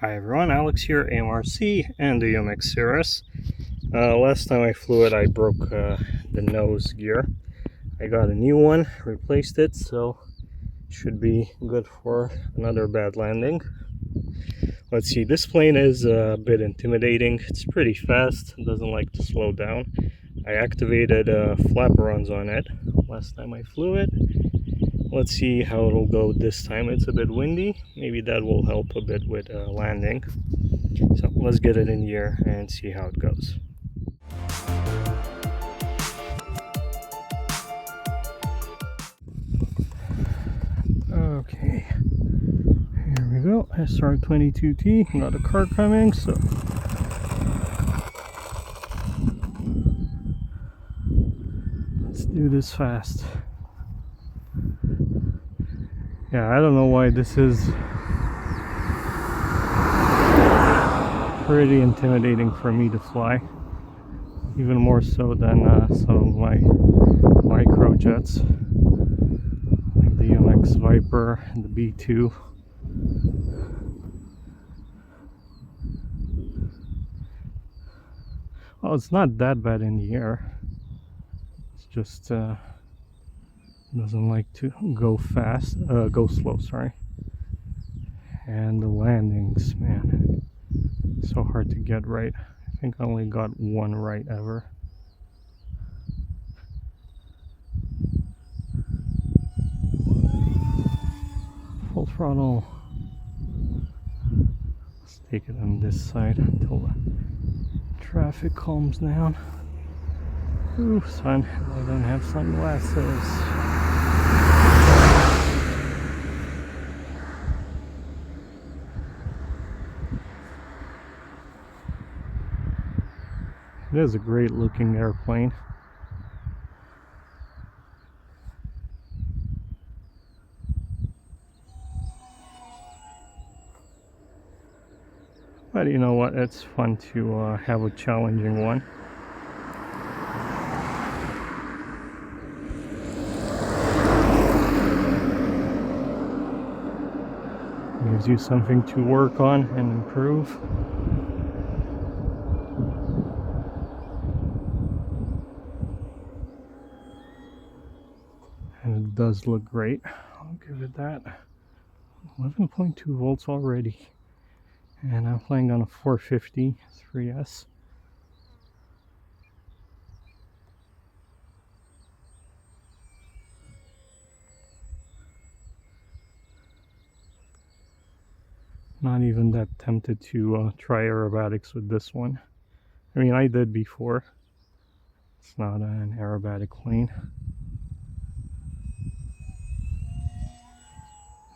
Hi everyone, Alex here, AMRC and the UMX Cirrus. Last time I flew it, I broke the nose gear. I got a new one, replaced it, so it should be good for another bad landing. Let's see, this plane is a bit intimidating. It's pretty fast, it doesn't like to slow down. I activated flaperons on it last time I flew it. Let's see how it'll go this time. It's a bit windy. Maybe that will help a bit with landing. So let's get it in the air and see how it goes. Okay, here we go. SR22T. Got a car coming, so let's do this fast. Yeah, I don't know why this is pretty intimidating for me to fly, even more so than some of my micro jets like the UMX Viper and the B2. Well, it's not that bad in the air, it's just doesn't like to go fast, go slow, sorry. And the landings, man, so hard to get right. I think I only got one right ever. Full throttle. Let's take it on this side until the traffic calms down. Ooh, sun. I don't have sunglasses. It is a great looking airplane. But you know what, it's fun to have a challenging one. Gives you something to work on and improve. And it does look great. I'll give it that. 11.2 volts already. And I'm flying on a 450 3S. Not even that tempted to try aerobatics with this one. I mean, I did before. It's not an aerobatic plane.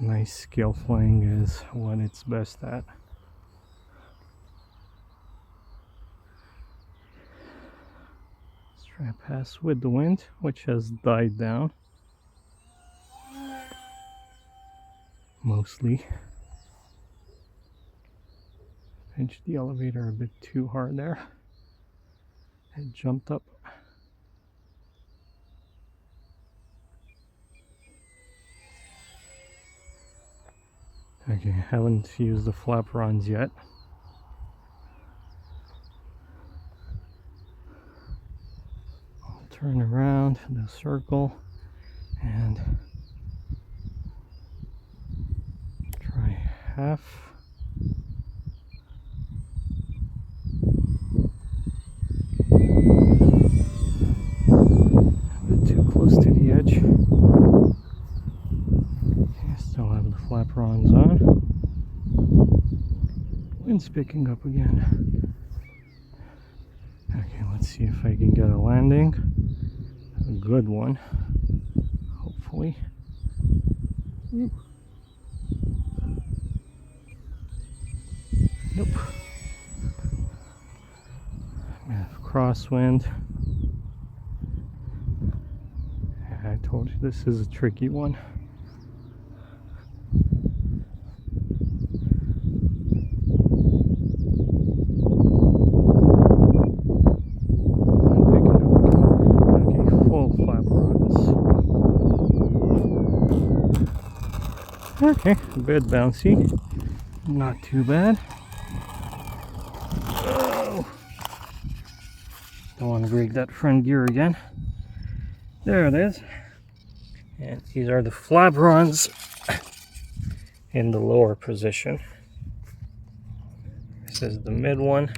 Nice scale flying is what it's best at. Let's try to pass with the wind, which has died down. Mostly. Pinched the elevator a bit too hard there. It jumped up. Okay, haven't used the flaperons yet. I'll turn around the circle and try half. Too close to the edge. Okay, still have the flaperons on. Wind's picking up again. Okay, let's see if I can get a landing. A good one, hopefully. Ooh. Nope. We have crosswind. I told you this is a tricky one. I'm picking up again. Okay, full flaperons. Okay, a bit bouncy. Not too bad. Oh. Don't want to break that front gear again. There it is. And these are the flaperons in the lower position. This is the mid one,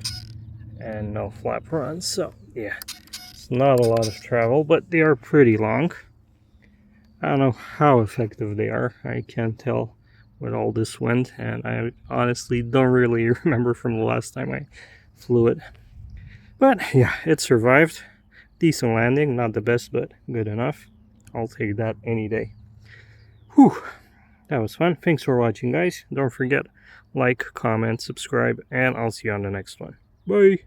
and no flaperons. So yeah, it's not a lot of travel, but they are pretty long. I don't know how effective they are. I can't tell with all this wind, and I honestly don't really remember from the last time I flew it. But yeah, it survived. Decent landing, not the best, but good enough. I'll take that any day. Whew, that was fun. Thanks for watching, guys. Don't forget, like, comment, subscribe, and I'll see you on the next one. Bye!